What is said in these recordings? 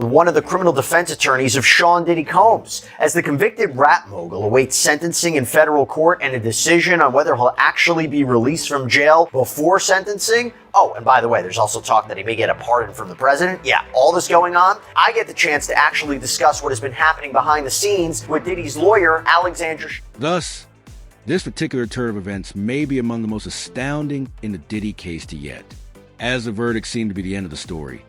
one of the criminal defense attorneys of Sean Diddy Combs, as the convicted rap mogul awaits sentencing in federal court and a decision on whether he'll actually be released from jail before sentencing. Oh, and by the way, there's also talk that he may get a pardon from the president. Yeah, all this going on. I get the chance to actually discuss what has been happening behind the scenes with Diddy's lawyer, Alexandra. Thus, this particular turn of events may be among the most astounding in the Diddy case to yet. As the verdict seemed to be the end of the story,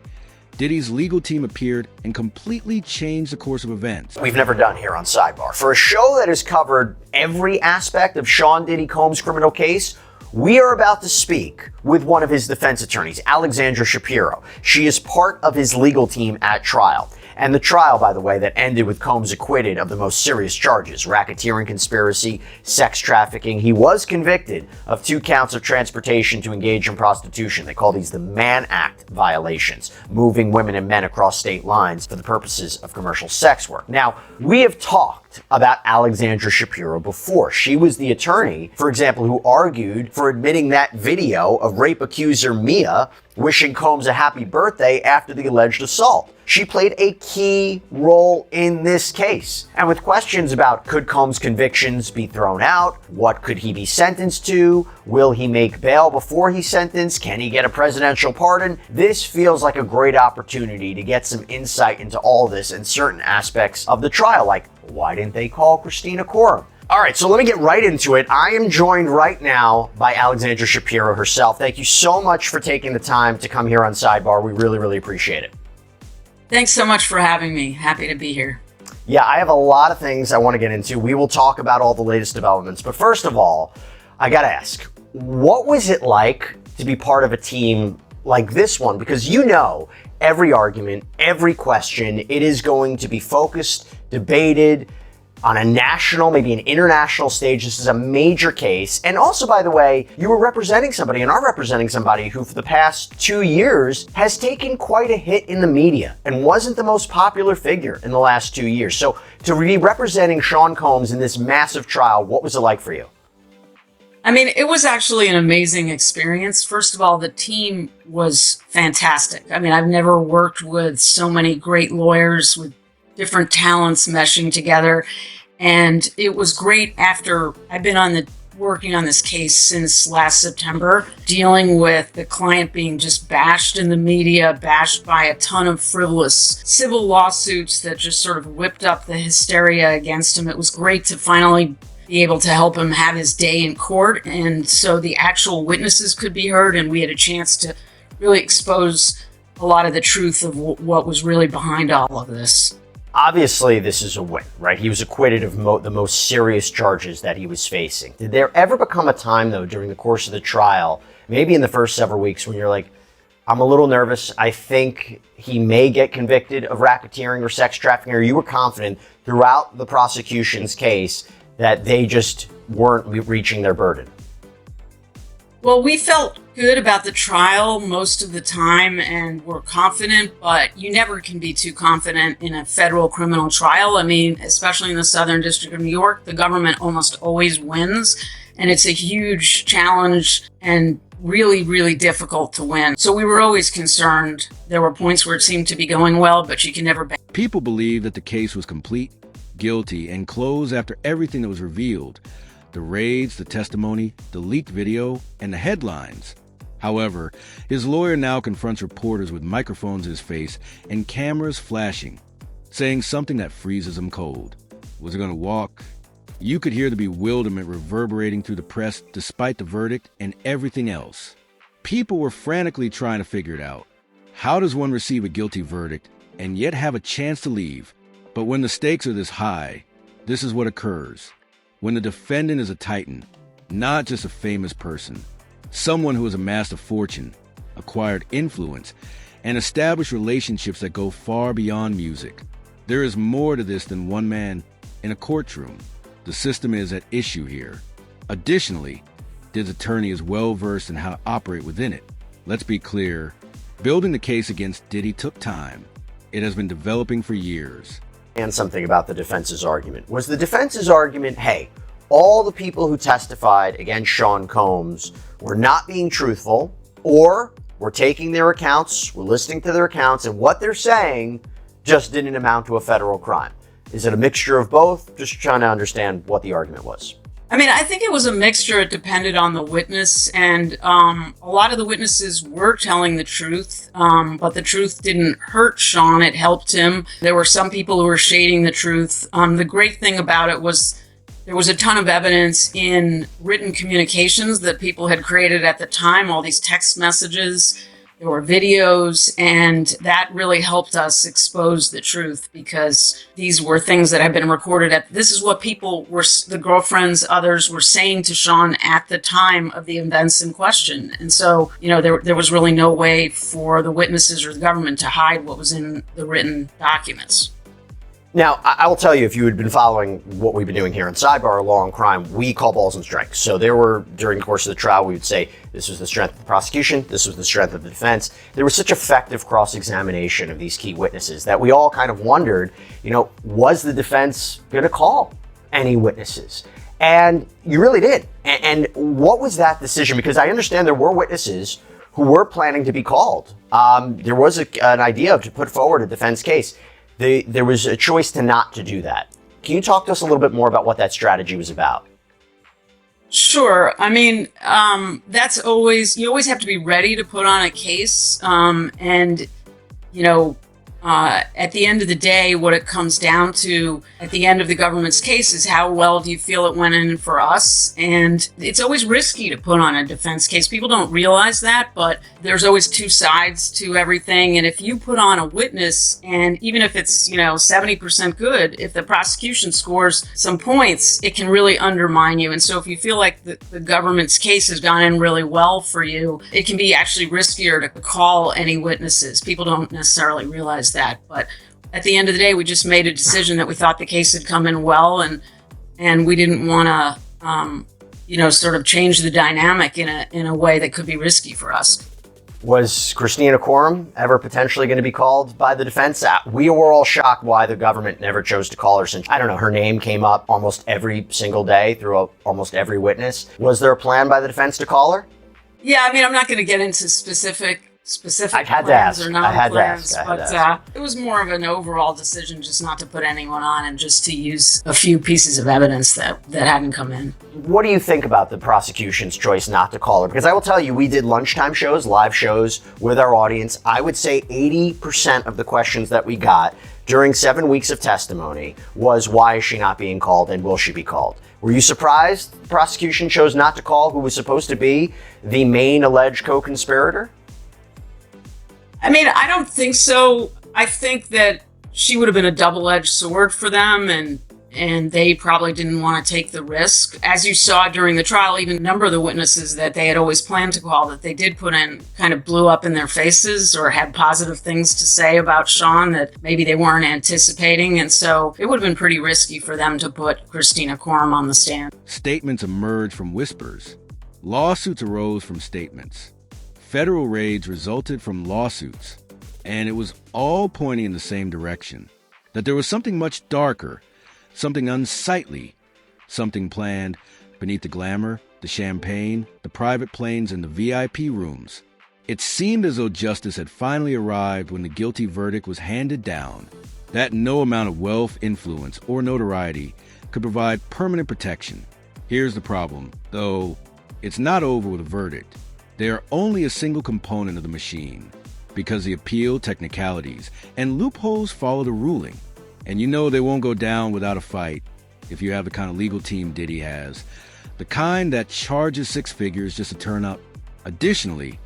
Diddy's legal team appeared and completely changed the course of events. We've never done here on Sidebar. For a show that has covered every aspect of Sean Diddy Combs' criminal case, we are about to speak with one of his defense attorneys, Alexandra Shapiro. She is part of his legal team at trial. And the trial, by the way, that ended with Combs acquitted of the most serious charges: racketeering conspiracy, sex trafficking. He was convicted of 2 counts of transportation to engage in prostitution. They call these the Mann Act violations, moving women and men across state lines for the purposes of commercial sex work. Now, we have talked about Alexandra Shapiro before. She was the attorney, for example, who argued for admitting that video of rape accuser Mia wishing Combs a happy birthday after the alleged assault. She played a key role in this case. And with questions about could Combs' convictions be thrown out, what could he be sentenced to, will he make bail before he's sentenced, can he get a presidential pardon, this feels like a great opportunity to get some insight into all this and certain aspects of the trial, like why didn't they call Christina Courtroom? All right, so let me get right into it. I am joined right now by Alexandra Shapiro herself. Thank you so much for taking the time to come here on Sidebar. We really, really appreciate it. Thanks so much for having me. Happy to be here. Yeah, I have a lot of things I want to get into. We will talk about all the latest developments. But first of all, I got to ask, what was it like to be part of a team like this one? Because you know, every argument, every question, it is going to be focused, debated, on a national, maybe an international stage. This is a major case. And also, by the way, you were representing somebody and are representing somebody who for the past 2 years has taken quite a hit in the media and wasn't the most popular figure in the last 2 years. So to be representing Sean Combs in this massive trial, what was it like for you? I mean, it was actually an amazing experience. First of all, the team was fantastic. I mean, I've never worked with so many great lawyers with different talents meshing together. And it was great after I've been working on this case since last September, dealing with the client being just bashed in the media, bashed by a ton of frivolous civil lawsuits that just sort of whipped up the hysteria against him. It was great to finally be able to help him have his day in court. And so the actual witnesses could be heard, and we had a chance to really expose a lot of the truth of what was really behind all of this. Obviously, this is a win, right? He was acquitted of the most serious charges that he was facing. Did there ever become a time, though, during the course of the trial, maybe in the first several weeks, when you're like, I'm a little nervous, I think he may get convicted of racketeering or sex trafficking, or you were confident throughout the prosecution's case that they just weren't reaching their burden? Well, we felt good about the trial most of the time and were confident, but you never can be too confident in a federal criminal trial. I mean, especially in the Southern District of New York, the government almost always wins, and it's a huge challenge and really, really difficult to win. So we were always concerned. There were points where it seemed to be going well, but you can never bet. People believe that the case was complete, guilty, and closed after everything that was revealed. The raids, the testimony, the leaked video, and the headlines. However, his lawyer now confronts reporters with microphones in his face and cameras flashing, saying something that freezes him cold. Was it going to walk? You could hear the bewilderment reverberating through the press despite the verdict and everything else. People were frantically trying to figure it out. How does one receive a guilty verdict and yet have a chance to leave? But when the stakes are this high, this is what occurs. When the defendant is a titan, not just a famous person, someone who has amassed a fortune, acquired influence, and established relationships that go far beyond music. There is more to this than one man in a courtroom. The system is at issue here. Additionally, this attorney is well versed in how to operate within it. Let's be clear, building the case against Diddy took time. It has been developing for years. And something about the defense's argument. Was the defense's argument, hey, all the people who testified against Sean Combs were not being truthful, or were taking their accounts, were listening to their accounts, and what they're saying just didn't amount to a federal crime? Is it a mixture of both? Just trying to understand what the argument was. I mean, I think it was a mixture. It depended on the witness, and a lot of the witnesses were telling the truth, but the truth didn't hurt Sean. It helped him. There were some people who were shading the truth. The great thing about it was there was a ton of evidence in written communications that people had created at the time, all these text messages. There were videos, and that really helped us expose the truth because these were things that had been recorded this is what people were, the girlfriends, others were saying to Sean at the time of the events in question. And so, there was really no way for the witnesses or the government to hide what was in the written documents. Now, I will tell you, if you had been following what we've been doing here in Sidebar, Law and Crime, we call balls and strikes. So there were, during the course of the trial, we would say, this was the strength of the prosecution, this was the strength of the defense. There was such effective cross-examination of these key witnesses that we all kind of wondered, was the defense going to call any witnesses? And you really did. And what was that decision? Because I understand there were witnesses who were planning to be called. There was an idea to put forward a defense case. There was a choice not to do that. Can you talk to us a little bit more about what that strategy was about? Sure. I mean, you always have to be ready to put on a case. At the end of the day, what it comes down to at the end of the government's case is how well do you feel it went in for us? And it's always risky to put on a defense case. People don't realize that, but there's always two sides to everything. And if you put on a witness, and even if it's, 70% good, if the prosecution scores some points, it can really undermine you. And so if you feel like the government's case has gone in really well for you, it can be actually riskier to call any witnesses. People don't necessarily realize that. But at the end of the day, we just made a decision that we thought the case had come in well, and we didn't want to, sort of change the dynamic in a way that could be risky for us. Was Christina Courtroom ever potentially going to be called by the defense? We were all shocked why the government never chose to call her, since, her name came up almost every single day through almost every witness. Was there a plan by the defense to call her? Yeah, I mean, I'm not going to get into specific I had to plans ask. or non-plans, but it was more of an overall decision just not to put anyone on and just to use a few pieces of evidence that hadn't come in. What do you think about the prosecution's choice not to call her? Because I will tell you, we did lunchtime shows, live shows with our audience. I would say 80% of the questions that we got during 7 weeks of testimony was, why is she not being called and will she be called? Were you surprised the prosecution chose not to call who was supposed to be the main alleged co-conspirator? I mean, I don't think so. I think that she would have been a double-edged sword for them, and they probably didn't want to take the risk. As you saw during the trial, even a number of the witnesses that they had always planned to call that they did put in kind of blew up in their faces or had positive things to say about Sean that maybe they weren't anticipating. And so it would have been pretty risky for them to put Christina Courtroom on the stand. Statements emerged from whispers. Lawsuits arose from statements. Federal raids resulted from lawsuits, and it was all pointing in the same direction, that there was something much darker, something unsightly, something planned beneath the glamour, the champagne, the private planes, and the VIP rooms. It seemed as though justice had finally arrived when the guilty verdict was handed down, that no amount of wealth, influence, or notoriety could provide permanent protection. Here's the problem, though, it's not over with a verdict. They are only a single component of the machine, because the appeal technicalities and loopholes follow the ruling. And they won't go down without a fight if you have the kind of legal team Diddy has, the kind that charges six figures just to turn up. Additionally,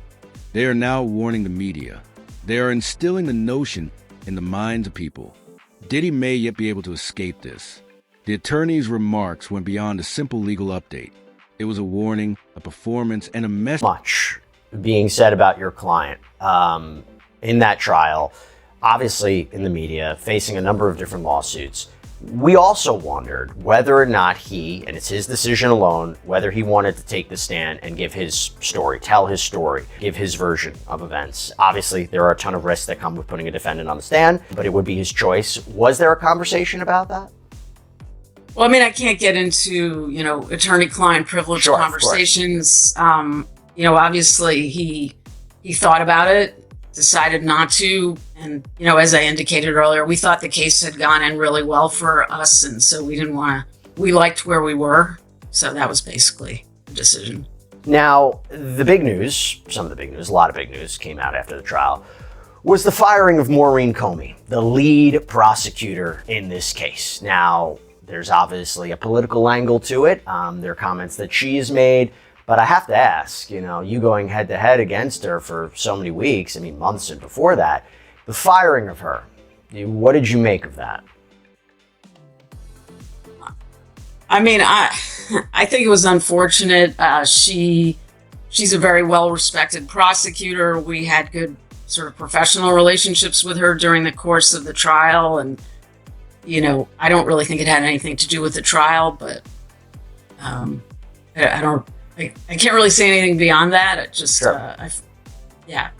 they are now warning the media. They are instilling the notion in the minds of people. Diddy may yet be able to escape this. The attorney's remarks went beyond a simple legal update. It was a warning, a performance, and a message. Much being said about your client in that trial, obviously in the media, facing a number of different lawsuits. We also wondered whether or not he, and it's his decision alone, whether he wanted to take the stand and give his story, tell his story, give his version of events. Obviously, there are a ton of risks that come with putting a defendant on the stand, but it would be his choice. Was there a conversation about that? Well, I mean, I can't get into, attorney-client privilege conversations. Obviously he thought about it. decided not to. And, as I indicated earlier, we thought the case had gone in really well for us. And so we liked where we were. So that was basically the decision. Now, the big news, a lot of big news came out after the trial, was the firing of Maureen Comey, the lead prosecutor in this case. Now, there's obviously a political angle to it. There are comments that she has made, but I have to ask, you going head to head against her for so many weeks, months and before that, the firing of her, what did you make of that? I think it was unfortunate. She's a very well-respected prosecutor. We had good sort of professional relationships with her during the course of the trial. And, I don't really think it had anything to do with the trial, but I can't really say anything beyond that. It just, sure. Yeah.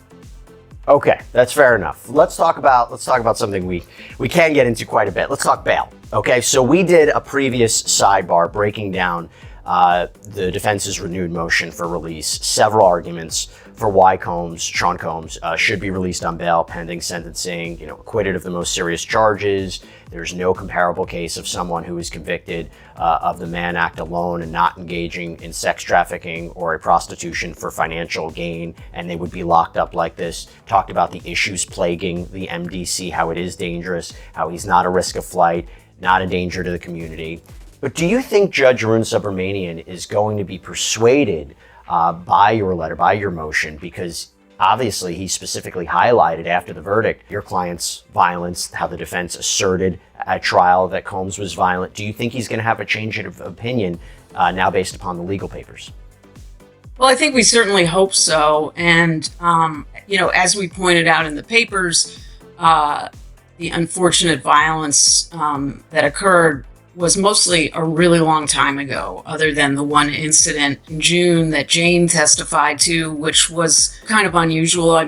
Okay, that's fair enough. Let's talk about something we can get into quite a bit. Let's talk bail. Okay, so we did a previous sidebar breaking down the defense's renewed motion for release, several arguments for why Sean Combs should be released on bail pending sentencing, acquitted of the most serious charges. There's no comparable case of someone who is convicted of the Mann Act alone and not engaging in sex trafficking or a prostitution for financial gain, and they would be locked up like this. Talked about the issues plaguing the MDC, how it is dangerous, how he's not a risk of flight, not a danger to the community. But do you think Judge Arun Subramanian is going to be persuaded by your letter, by your motion? Because obviously he specifically highlighted after the verdict your client's violence, how the defense asserted at trial that Combs was violent. Do you think he's going to have a change of opinion now based upon the legal papers? Well, I think we certainly hope so. And, as we pointed out in the papers, the unfortunate violence that occurred was mostly a really long time ago, other than the one incident in June that Jane testified to, which was kind of unusual.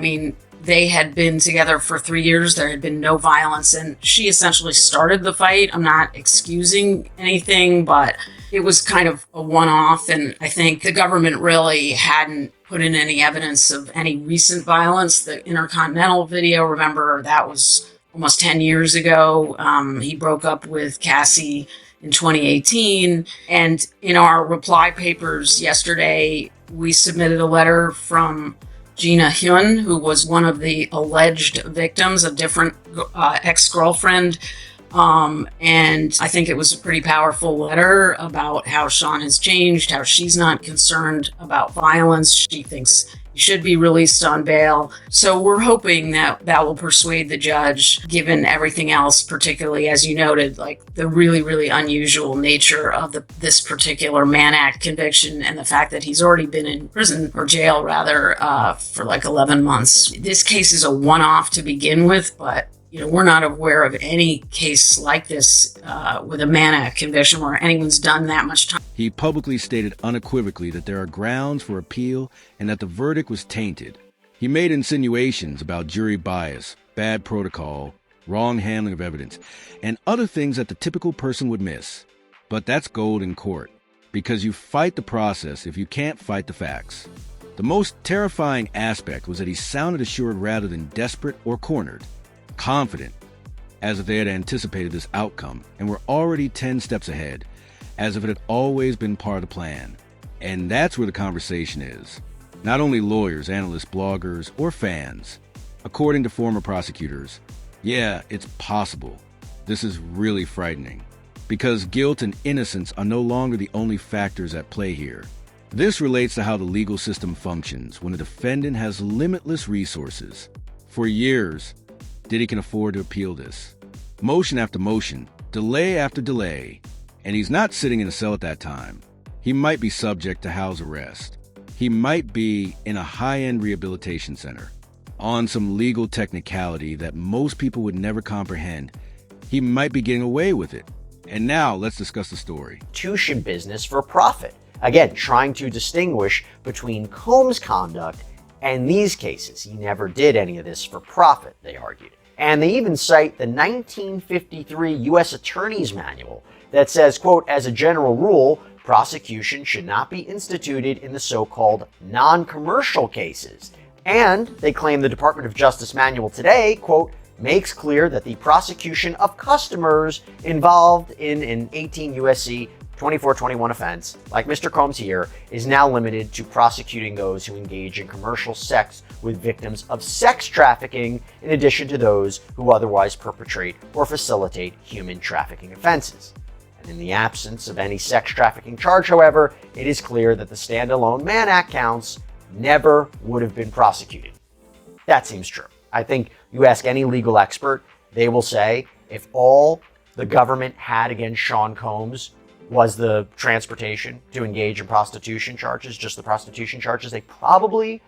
They had been together for 3 years. There had been no violence, and she essentially started the fight. I'm not excusing anything, but it was kind of a one-off, and I think the government really hadn't put in any evidence of any recent violence. The Intercontinental video, remember, that was almost 10 years ago. He broke up with Cassie in 2018. And in our reply papers yesterday, we submitted a letter from Gina Hyun, who was one of the alleged victims, a different ex-girlfriend. And I think it was a pretty powerful letter about how Sean has changed, how she's not concerned about violence. She thinks he should be released on bail. So we're hoping that will persuade the judge, given everything else, particularly, as you noted, like the really, really unusual nature of this particular Mann Act conviction and the fact that he's already been in prison, or jail rather, for like 11 months. This case is a one-off to begin with, but we're not aware of any case like this with a Mann Act conviction where anyone's done that much time. He publicly stated unequivocally that there are grounds for appeal and that the verdict was tainted. He made insinuations about jury bias, bad protocol, wrong handling of evidence, and other things that the typical person would miss. But that's gold in court, because you fight the process if you can't fight the facts. The most terrifying aspect was that he sounded assured rather than desperate or cornered. Confident, as if they had anticipated this outcome and were already 10 steps ahead, as if it had always been part of the plan. And that's where the conversation is. Not only lawyers, analysts, bloggers, or fans. According to former prosecutors, yeah, it's possible. This is really frightening, because guilt and innocence are no longer the only factors at play here. This relates to how the legal system functions when a defendant has limitless resources. For years, Diddy can afford to appeal this. Motion after motion, delay after delay, and he's not sitting in a cell at that time. He might be subject to house arrest. He might be in a high-end rehabilitation center. On some legal technicality that most people would never comprehend, he might be getting away with it. And now let's discuss the story. Tuition business for profit. Again, trying to distinguish between Combs' conduct and these cases. He never did any of this for profit, they argued. And they even cite the 1953 U.S. Attorney's Manual that says, quote, as a general rule, prosecution should not be instituted in the so-called non-commercial cases, And they claim the Department of Justice manual today, quote, makes clear that the prosecution of customers involved in an 18 U.S.C. 2421 offense, like Mr. Combs here, is now limited to prosecuting those who engage in commercial sex with victims of sex trafficking, in addition to those who otherwise perpetrate or facilitate human trafficking offenses. And in the absence of any sex trafficking charge, however, it is clear that the standalone Mann Act counts never would have been prosecuted. That seems true. I think you ask any legal expert, they will say if all the government had against Sean Combs was the transportation to engage in prostitution charges, just the prostitution charges, they probably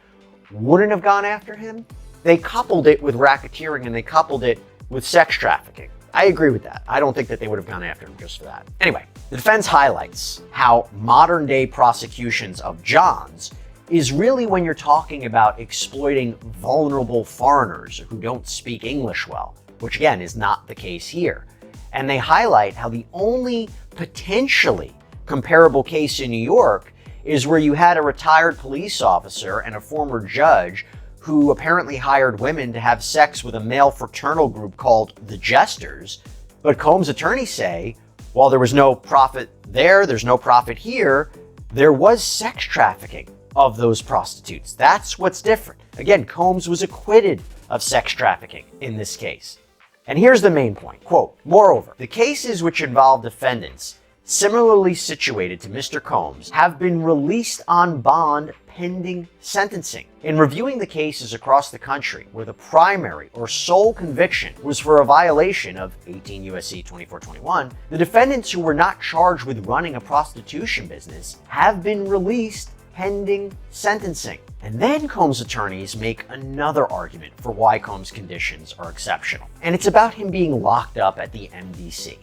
wouldn't have gone after him. They coupled it with racketeering and they coupled it with sex trafficking. I agree with that. I don't think that they would have gone after him just for that. Anyway, the defense highlights how modern day prosecutions of Johns is really when you're talking about exploiting vulnerable foreigners who don't speak English well, which again is not the case here. And they highlight how the only potentially comparable case in New York is where you had a retired police officer and a former judge who apparently hired women to have sex with a male fraternal group called the Jesters. But Combs' attorneys say, while there was no profit there, there's no profit here, there was sex trafficking of those prostitutes. That's what's different. Again, Combs was acquitted of sex trafficking in this case. And here's the main point, quote, moreover, the cases which involve defendants similarly situated to Mr. Combs have been released on bond pending sentencing. In reviewing the cases across the country where the primary or sole conviction was for a violation of 18 U.S.C. 2421, the defendants who were not charged with running a prostitution business have been released pending sentencing. And then Combs' attorneys make another argument for why Combs' conditions are exceptional. And it's about him being locked up at the MDC.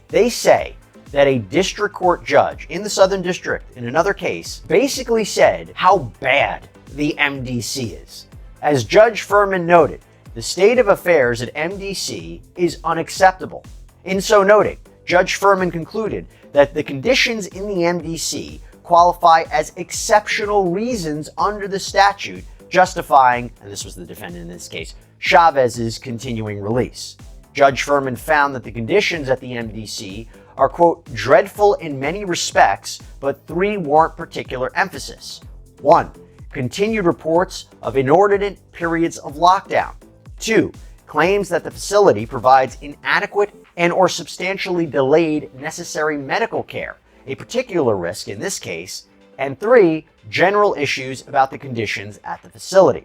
They say that a district court judge in the Southern District in another case basically said how bad the MDC is. As Judge Furman noted, the state of affairs at MDC is unacceptable. In so noting, Judge Furman concluded that the conditions in the MDC qualify as exceptional reasons under the statute justifying, and this was the defendant in this case, Chavez's continuing release. Judge Furman found that the conditions at the MDC are, quote, dreadful in many respects, but three warrant particular emphasis. 1. Continued reports of inordinate periods of lockdown. 2. Claims that the facility provides inadequate and or substantially delayed necessary medical care, a particular risk in this case. And 3. General issues about the conditions at the facility.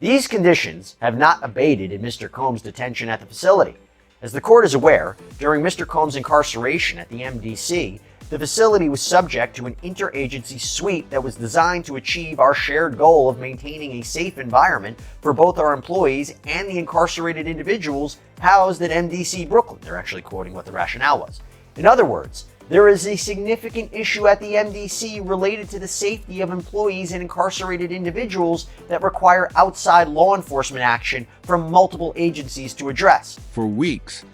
These conditions have not abated in Mr. Combs' detention at the facility. As the court is aware, during Mr. Combs' incarceration at the MDC, the facility was subject to an interagency sweep that was designed to achieve our shared goal of maintaining a safe environment for both our employees and the incarcerated individuals housed at MDC Brooklyn. They're actually quoting what the rationale was. In other words, there is a significant issue at the MDC related to the safety of employees and incarcerated individuals that require outside law enforcement action from multiple agencies to address. For weeks,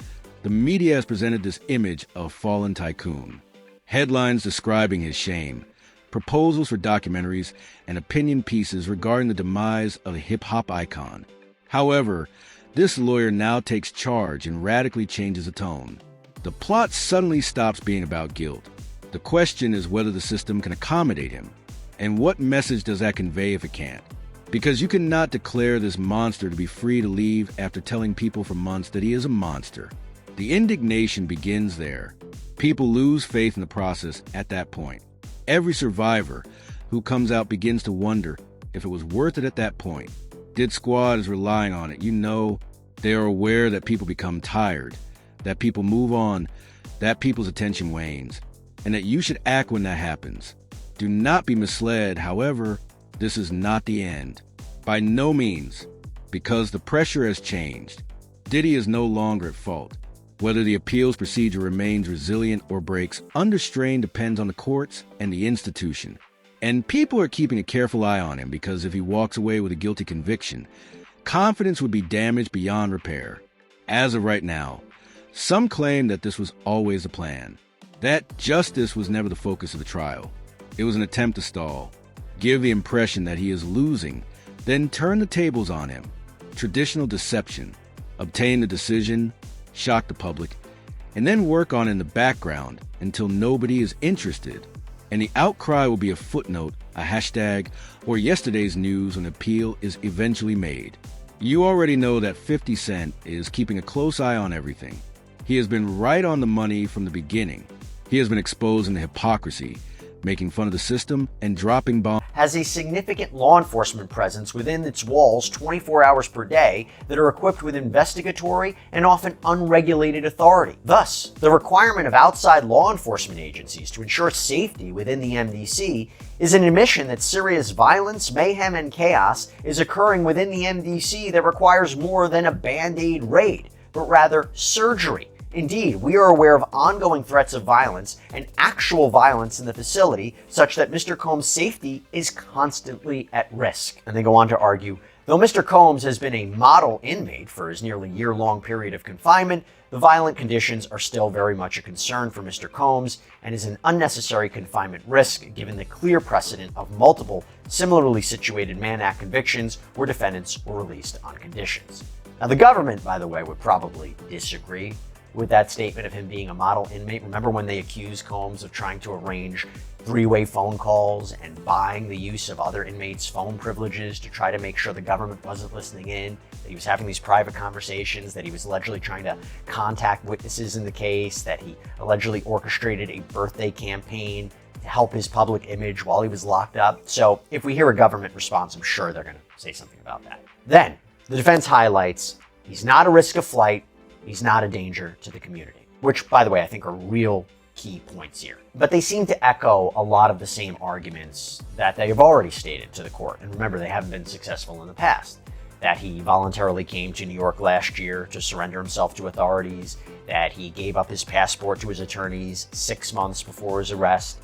the media has presented this image of fallen tycoon. Headlines describing his shame, proposals for documentaries, and opinion pieces regarding the demise of a hip-hop icon. However, this lawyer now takes charge and radically changes the tone. The plot suddenly stops being about guilt. The question is whether the system can accommodate him. And what message does that convey if it can't? Because you cannot declare this monster to be free to leave after telling people for months that he is a monster. The indignation begins there. People lose faith in the process at that point. Every survivor who comes out begins to wonder if it was worth it at that point. Did Squad is relying on it. You know, they are aware that people become tired, that people move on, that people's attention wanes, and that you should act when that happens. Do not be misled, however, this is not the end. By no means, because the pressure has changed. Diddy is no longer at fault. Whether the appeals procedure remains resilient or breaks under strain depends on the courts and the institution. And people are keeping a careful eye on him because if he walks away with a guilty conviction, confidence would be damaged beyond repair. As of right now, some claim that this was always the plan, that justice was never the focus of the trial. It was an attempt to stall, give the impression that he is losing then turn the tables on him. Traditional deception. Obtain the decision, shock the public, and then work on in the background until nobody is interested. And the outcry will be a footnote, a hashtag, or yesterday's news when appeal is eventually made. You already know that 50 Cent is keeping a close eye on everything. He has been right on the money from the beginning. He has been exposing the hypocrisy, making fun of the system, and dropping bombs. Has a significant law enforcement presence within its walls 24 hours per day that are equipped with investigatory and often unregulated authority. Thus, the requirement of outside law enforcement agencies to ensure safety within the MDC is an admission that serious violence, mayhem, and chaos is occurring within the MDC that requires more than a Band-Aid raid, but rather surgery. Indeed, we are aware of ongoing threats of violence and actual violence in the facility such that Mr. Combs' safety is constantly at risk. And they go on to argue, though Mr. Combs has been a model inmate for his nearly year-long period of confinement, the violent conditions are still very much a concern for Mr. Combs and is an unnecessary confinement risk given the clear precedent of multiple similarly situated Mann Act convictions where defendants were released on conditions. Now, the government, by the way, would probably disagree with that statement of him being a model inmate. Remember when they accused Combs of trying to arrange three-way phone calls and buying the use of other inmates' phone privileges to try to make sure the government wasn't listening in, that he was having these private conversations, that he was allegedly trying to contact witnesses in the case, that he allegedly orchestrated a birthday campaign to help his public image while he was locked up. So if we hear a government response, I'm sure they're going to say something about that. Then, the defense highlights he's not a risk of flight, he's not a danger to the community, which, by the way, I think are real key points here. But they seem to echo a lot of the same arguments that they have already stated to the court. And remember, they haven't been successful in the past. That he voluntarily came to New York last year to surrender himself to authorities, that he gave up his passport to his attorneys 6 months before his arrest,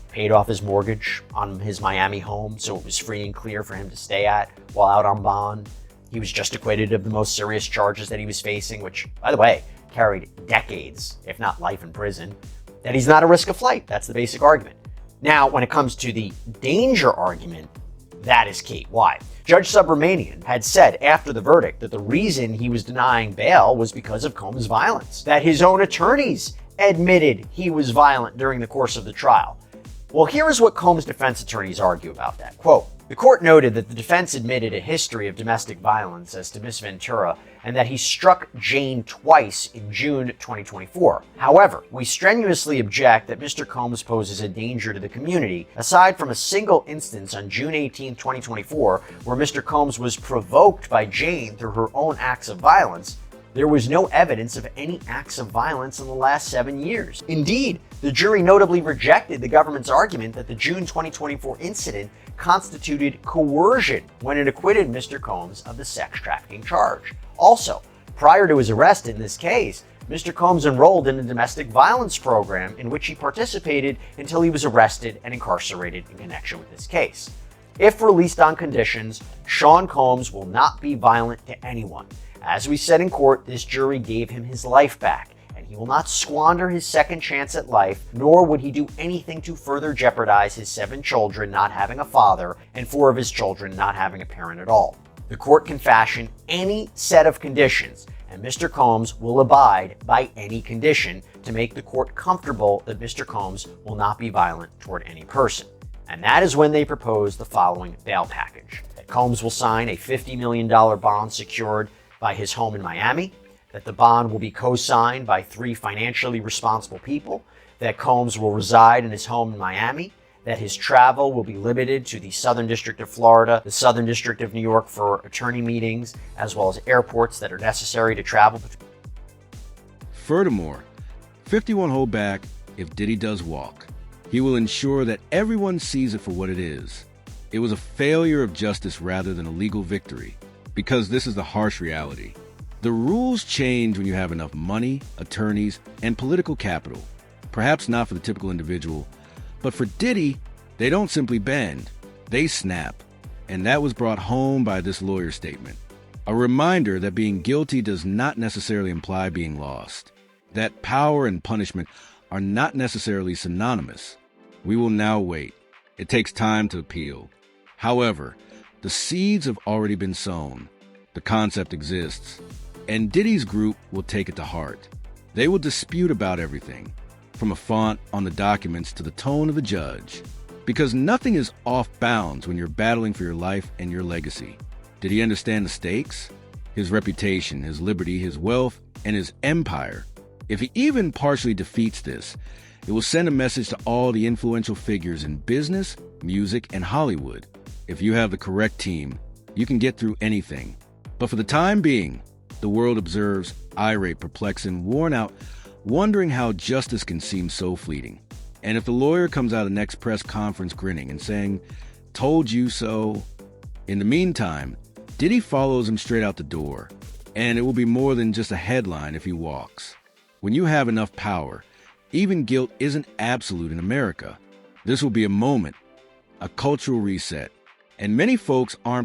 paid off his mortgage on his Miami home so it was free and clear for him to stay at while out on bond. He was just acquitted of the most serious charges that he was facing, which, by the way, carried decades, if not life in prison. That he's not a risk of flight. That's the basic argument. Now, when it comes to the danger argument, that is key. Why? Judge Subramanian had said after the verdict that the reason he was denying bail was because of Combs' violence. That his own attorneys admitted he was violent during the course of the trial. Well, here is what Combs' defense attorneys argue about that. Quote, the court noted that the defense admitted a history of domestic violence as to Miss Ventura and that he struck Jane twice in June 2024. However, we strenuously object that Mr. Combs poses a danger to the community, aside from a single instance on June 18, 2024, where Mr. Combs was provoked by Jane through her own acts of violence. There was no evidence of any acts of violence in the last 7 years. Indeed, the jury notably rejected the government's argument that the June 2024 incident constituted coercion when it acquitted Mr. Combs of the sex trafficking charge. Also, prior to his arrest in this case, Mr. Combs enrolled in a domestic violence program in which he participated until he was arrested and incarcerated in connection with this case. If released on conditions, Sean Combs will not be violent to anyone. As we said in court, this jury gave him his life back, and he will not squander his second chance at life, nor would he do anything to further jeopardize his 7 children not having a father and 4 of his children not having a parent at all. The court can fashion any set of conditions, and Mr. Combs will abide by any condition to make the court comfortable that Mr. Combs will not be violent toward any person. And that is when they propose the following bail package. That Combs will sign a $50 million bond secured by his home in Miami, that the bond will be co-signed by 3 financially responsible people, that Combs will reside in his home in Miami, that his travel will be limited to the Southern District of Florida, the Southern District of New York for attorney meetings, as well as airports that are necessary to travel. Furthermore, 50 won't hold back if Diddy does walk. He will ensure that everyone sees it for what it is. It was a failure of justice rather than a legal victory. Because this is the harsh reality. The rules change when you have enough money, attorneys, and political capital. Perhaps not for the typical individual, but for Diddy, they don't simply bend, they snap. And that was brought home by this lawyer's statement. A reminder that being guilty does not necessarily imply being lost. That power and punishment are not necessarily synonymous. We will now wait. It takes time to appeal. However, The seeds have already been sown. The concept exists, and Diddy's group will take it to heart. They will dispute about everything, from a font on the documents to the tone of the judge, because nothing is off bounds when you're battling for your life and your legacy. Did he understand the stakes? His reputation, his liberty, his wealth, and his empire. If he even partially defeats this, it will send a message to all the influential figures in business, music, and Hollywood. If you have the correct team, you can get through anything. But for the time being, the world observes, irate, perplexed, and worn out, wondering how justice can seem so fleeting. And if the lawyer comes out of the next press conference grinning and saying, "Told you so," in the meantime, Diddy follows him straight out the door, and it will be more than just a headline if he walks. When you have enough power, even guilt isn't absolute in America. This will be a moment, a cultural reset, and many folks aren't